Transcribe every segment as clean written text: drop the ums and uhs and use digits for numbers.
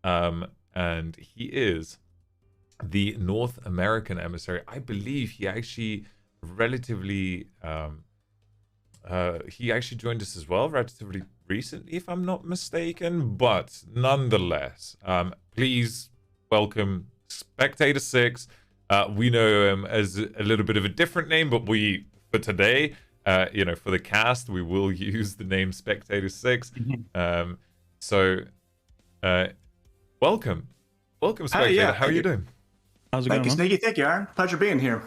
and he is the North American emissary. I believe he actually relatively he actually joined us as well relatively recently, if I'm not mistaken. But nonetheless, please welcome Spectator 6. We know him as a little bit of a different name, but for today, for the cast, we will use the name Spectator 6. So, welcome, Spectator. Yeah, how are you doing? How's it thank going, you, man? Sneaky. Thank you, Aaron. Pleasure being here.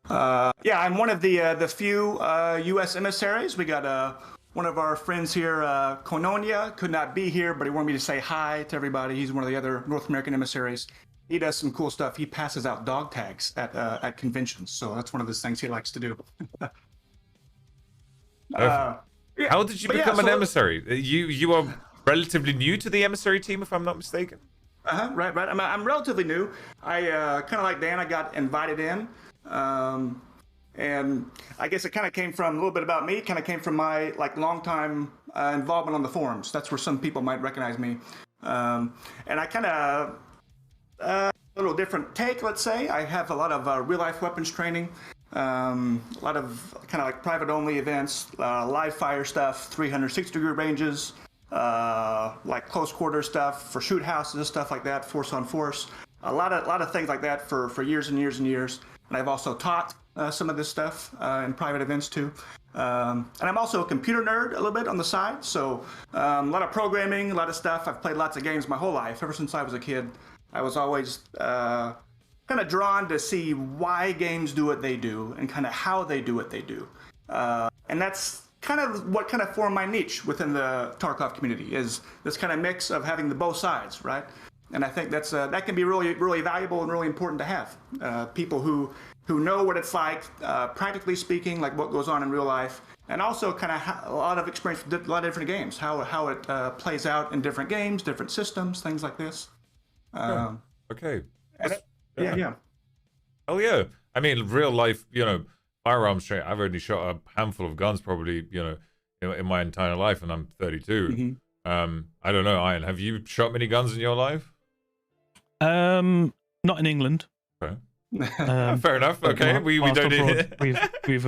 Yeah, I'm one of the few U.S. emissaries. We got one of our friends here, Kononia, could not be here, but he wanted me to say hi to everybody. He's one of the other North American emissaries. He does some cool stuff. He passes out dog tags at conventions, so that's one of the things he likes to do. Yeah, how did you become an emissary? You are relatively new to the emissary team, if I'm not mistaken. Right. I'm relatively new. I kind of like Dan. I got invited in, and I guess it kind of came from a little bit about me. Kind of came from my long time involvement on the forums. That's where some people might recognize me. And I kind of a little different take. Let's say I have a lot of real life weapons training. A lot of kind of like private only events, live fire stuff, 360-degree ranges. Like close quarter stuff for shoot houses and stuff like that, force on force, a lot of things like that for years and years and years. And I've also taught some of this stuff in private events too. And I'm also a computer nerd a little bit on the side, so a lot of programming, a lot of stuff. I've played lots of games my whole life. Ever since I was a kid, I was always kind of drawn to see why games do what they do and kind of how they do what they do. And that's kind of what kind of formed my niche within the Tarkov community, is this kind of mix of having the both sides, right? And I think that can be really, really valuable and really important to have. People who know what it's like, practically speaking, like what goes on in real life, and also kind of a lot of experience with a lot of different games, how it plays out in different games, different systems, things like this. Okay. Yeah. Oh yeah. I mean, real life, firearms training. I've only shot a handful of guns, probably, in my entire life, and I'm 32. I don't know, Ian. Have you shot many guns in your life? Not in England. Okay. Fair enough. Okay, we don't need. We've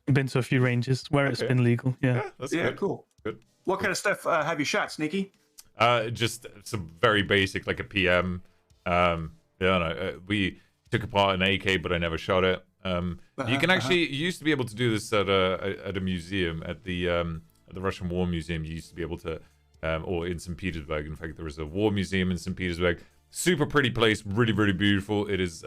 been to a few ranges where it's been legal. Yeah. That's good. Cool. Good. What kind of stuff have you shot, Sneaky? Just some very basic, like a PM. We took apart an AK, but I never shot it. You can actually, you used to be able to do this at a museum, at the Russian War Museum. You used to be able to, or in St. Petersburg. In fact, there was a war museum in St. Petersburg. Super pretty place, really, really beautiful. It is,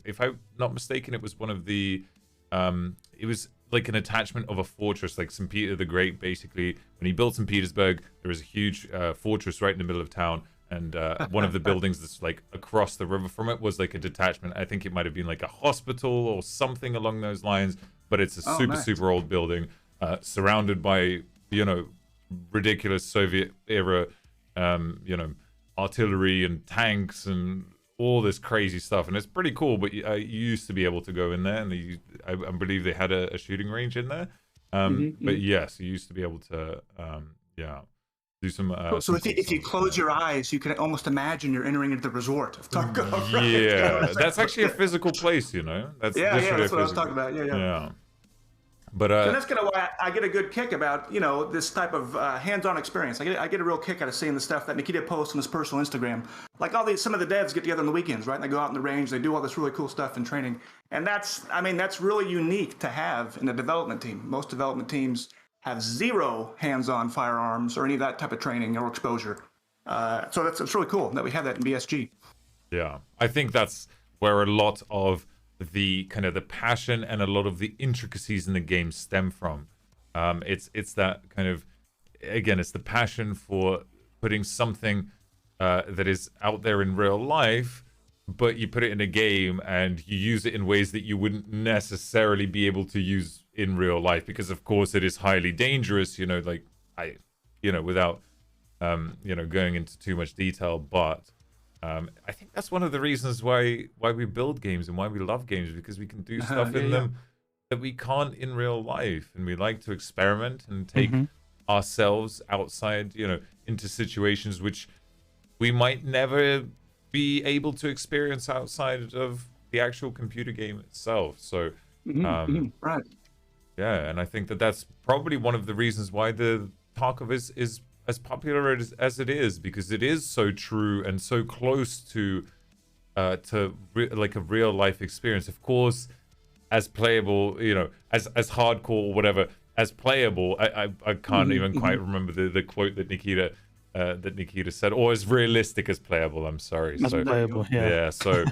if I'm not mistaken, it was one of the, it was like an attachment of a fortress, like St. Peter the Great, basically. When he built St. Petersburg, there was a huge fortress right in the middle of town. And one of the buildings that's like across the river from it was like a detachment. I think it might have been like a hospital or something along those lines. But it's a super old building, surrounded by, ridiculous Soviet era, artillery and tanks and all this crazy stuff. And it's pretty cool. But you used to be able to go in there, and I believe they had a shooting range in there. But yes, you used to be able to, do some. So if you close your eyes, you can almost imagine you're entering into the resort of Tarkov. Right? Yeah, that's actually a physical place, That's that's what I was talking about. Yeah. But so that's kind of why I get a good kick about this type of hands-on experience. I get a real kick out of seeing the stuff that Nikita posts on his personal Instagram. Like some of the devs get together on the weekends, right? And they go out in the range, they do all this really cool stuff in training, and that's really unique to have in a development team. Most development teams have zero hands-on firearms or any of that type of training or exposure. So it's really cool that we have that in BSG. Yeah, I think that's where a lot of the kind of the passion and a lot of the intricacies in the game stem from. It's that kind of, again, it's the passion for putting something that is out there in real life, but you put it in a game and you use it in ways that you wouldn't necessarily be able to use in real life, because of course it is highly dangerous, without going into too much detail. But I think that's one of the reasons why we build games and why we love games, because we can do stuff in them that we can't in real life, and we like to experiment and take ourselves outside, into situations which we might never be able to experience outside of the actual computer game itself. So right. yeah, and I think that that's probably one of the reasons why the Tarkov is as popular as it is, because it is so true and so close to like a real life experience. Of course, as playable, as hardcore or whatever, as playable, I can't even quite remember the quote that Nikita said, or as realistic as playable. I'm sorry. As playable, yeah. So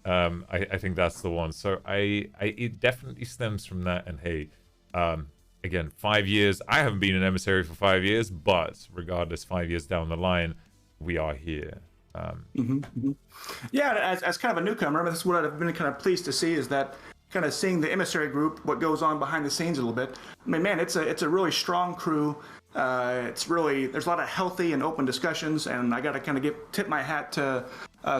I think that's the one. So it definitely stems from that. And hey, again, 5 years. I haven't been an emissary for 5 years, but regardless, 5 years down the line, we are here. Yeah, as kind of a newcomer, this is what I've been kind of pleased to see, is that kind of seeing the emissary group, what goes on behind the scenes a little bit. I mean, man, it's a really strong crew. There's a lot of healthy and open discussions, and I got to kind of tip my hat to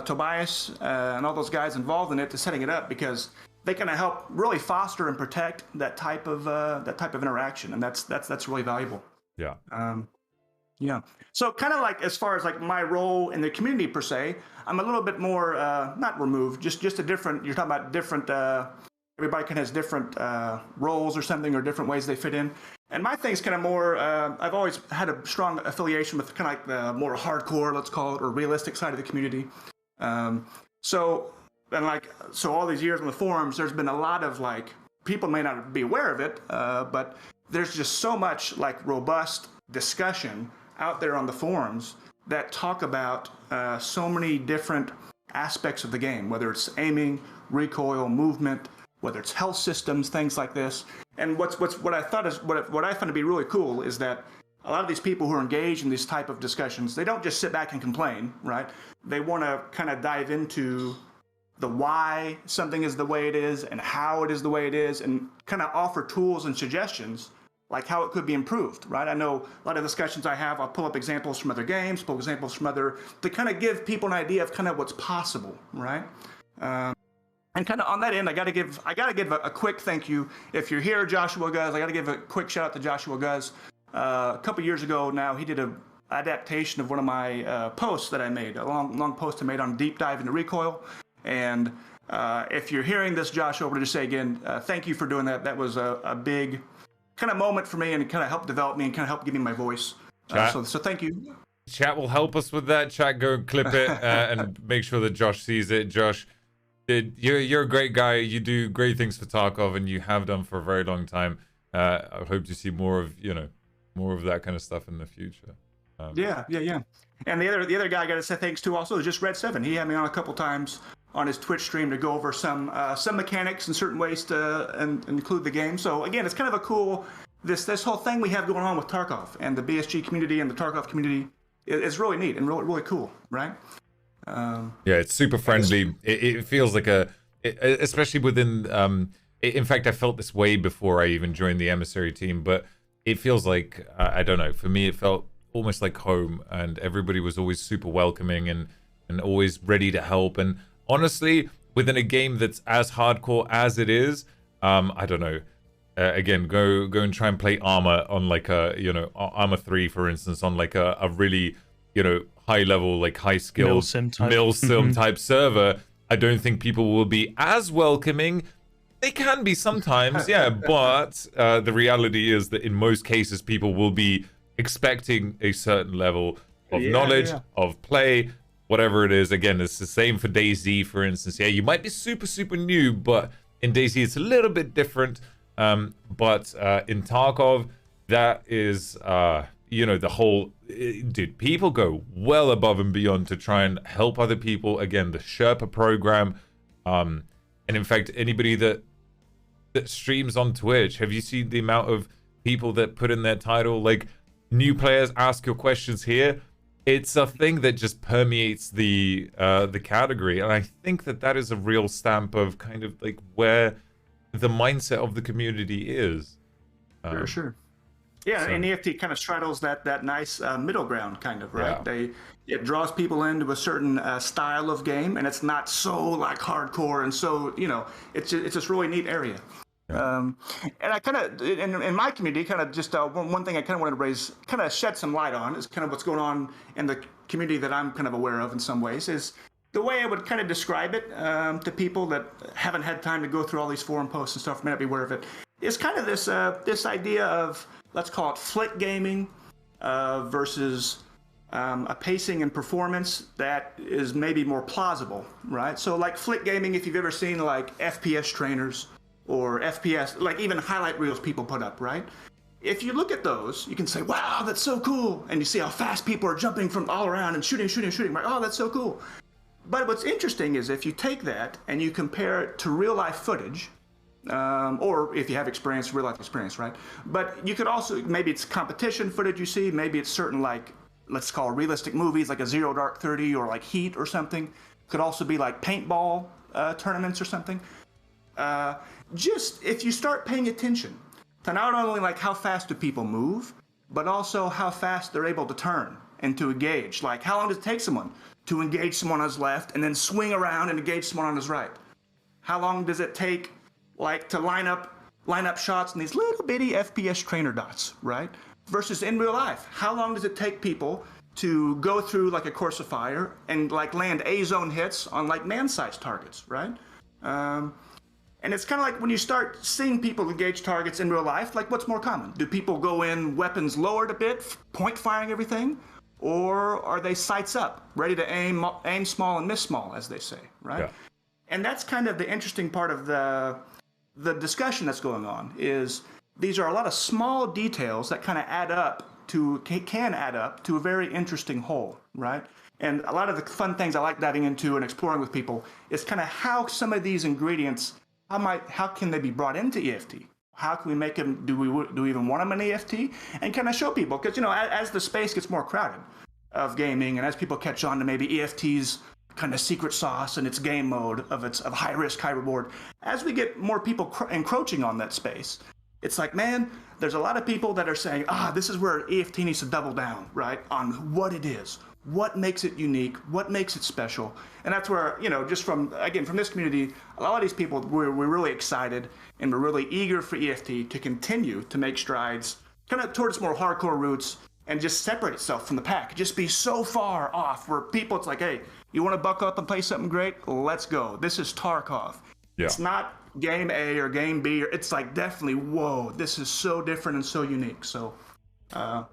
Tobias and all those guys involved in it, to setting it up, because they kind of help really foster and protect that type of interaction, and that's really valuable. Yeah. Yeah. So kind of like, as far as like my role in the community per se, I'm a little bit more not removed, just a different. You're talking about different. Everybody kind of has different roles or something, or different ways they fit in. And my thing's kind of more. I've always had a strong affiliation with kind of like the more hardcore, let's call it, or realistic side of the community. So all these years on the forums, there's been a lot of like, people may not be aware of it, but there's just so much like robust discussion out there on the forums that talk about so many different aspects of the game, whether it's aiming, recoil, movement, whether it's health systems, things like this. And what I find to be really cool is that a lot of these people who are engaged in these type of discussions, they don't just sit back and complain, right? They want to kind of dive into the why something is the way it is and how it is the way it is, and kind of offer tools and suggestions like how it could be improved, right? I know a lot of discussions I have, I'll pull up examples from other games, to kind of give people an idea of kind of what's possible, right? And kind of on that end, I got to give a quick thank you. If you're here, Joshua Guz, I got to give a quick shout out to Joshua Guz. A couple years ago now, he did an adaptation of one of my posts that I made, a long post I made on deep dive into recoil. And if you're hearing this, Joshua, I want to just say again, thank you for doing that. That was a big kind of moment for me, and it kind of helped develop me and kind of helped give me my voice. So thank you. Chat will help us with that. Chat, go and clip it and make sure that Josh sees it. Josh, you're a great guy. You do great things for Tarkov, and you have done for a very long time. I hope to see more of that kind of stuff in the future. Yeah. And the other guy I got to say thanks to also is just Red 7. He had me on a couple times on his Twitch stream to go over some mechanics and certain ways to include the game. So again, it's kind of a cool, this whole thing we have going on with Tarkov and the BSG community and the Tarkov community is really neat and really cool, right? Yeah, it's super friendly. It feels like especially within. In fact, I felt this way before I even joined the emissary team, but it feels like I don't know. For me, it felt almost like home, and everybody was always super welcoming and always ready to help. And honestly, within a game that's as hardcore as it is, I don't know. Again, go and try and play Armor on like a Armor 3, for instance, on like a really high level, like high skill milsim type server. I don't think people will be as welcoming. They can be sometimes, yeah, but the reality is that in most cases, people will be expecting a certain level of knowledge, of play, whatever it is. Again, it's the same for DayZ, for instance. Yeah, you might be super new, but in DayZ it's a little bit different. But in Tarkov, that is the whole dude, people go well above and beyond to try and help other people. Again, the Sherpa program, and in fact, anybody that streams on Twitch, have you seen the amount of people that put in their title like new players ask your questions here? It's a thing that just permeates the category, and I think that is a real stamp of kind of like where the mindset of the community is. Sure. Yeah, and EFT kind of straddles that nice middle ground, kind of, right? Yeah. It draws people into a certain style of game, and it's not so like hardcore, and so it's just really neat area. Yeah. And I kind of in my community, kind of just one thing I kind of wanted to raise, kind of shed some light on, is kind of what's going on in the community that I'm kind of aware of in some ways is the way I would kind of describe it to people that haven't had time to go through all these forum posts and stuff, may not be aware of it, is kind of this idea of, let's call it flick gaming versus a pacing and performance that is maybe more plausible, right? So like flick gaming, if you've ever seen like FPS trainers or FPS, like even highlight reels people put up, right? If you look at those, you can say, wow, that's so cool. And you see how fast people are jumping from all around and shooting, right? Oh, that's so cool. But what's interesting is if you take that and you compare it to real life footage, or if you have experience, real life experience, right? But you could also, maybe it's competition footage you see, maybe it's certain like, let's call realistic movies like a Zero Dark 30 or like Heat or something. Could also be like paintball tournaments or something. Just if you start paying attention to not only like how fast do people move, but also how fast they're able to turn and to engage. Like how long does it take someone to engage someone on his left and then swing around and engage someone on his right? How long does it take like to line up shots in these little bitty FPS trainer dots, right? Versus in real life, how long does it take people to go through like a course of fire and like land A-zone hits on like man-sized targets, right? And it's kind of like when you start seeing people engage targets in real life, like what's more common? Do people go in weapons lowered a bit, point firing everything? Or are they sights up, ready to aim small and miss small, as they say, right? Yeah. And that's kind of the interesting part of the discussion that's going on, is these are a lot of small details that kind of can add up to a very interesting whole, right? And a lot of the fun things I like diving into and exploring with people is kind of how some of these ingredients, how can they be brought into EFT? How can we make them, do we even want them in EFT? And can I show people, because, you know, as the space gets more crowded of gaming and as people catch on to maybe EFT's kind of secret sauce and its game mode of high risk, high reward, as we get more people encroaching on that space, it's like, man, there's a lot of people that are saying, this is where EFT needs to double down, right, on what it is, what makes it unique, what makes it special. And that's where, you know, just from this community, a lot of these people, we're really excited and we're really eager for EFT to continue to make strides kind of towards more hardcore roots and just separate itself from the pack. Just be so far off where people, it's like, hey, you want to buckle up and play something great? Let's go. This is Tarkov. Yeah. It's not game A or game B. It's like definitely, whoa, this is so different and so unique. So, I'm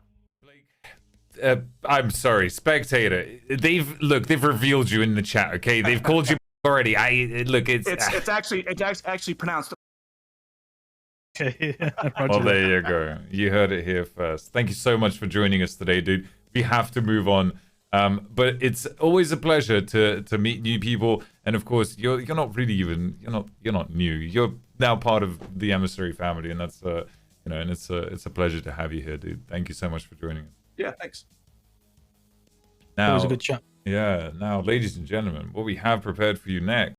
sorry, spectator. They've revealed you in the chat. Okay, they've called you already. It's actually pronounced. Okay. Well, there you go. You heard it here first. Thank you so much for joining us today, dude. We have to move on. But it's always a pleasure to meet new people, and of course, you're not really even you're not new. You're now part of the Emissary family, and that's and it's a pleasure to have you here, dude. Thank you so much for joining us. Yeah, thanks. Now, it was a good chat. Yeah. Now, ladies and gentlemen, what we have prepared for you next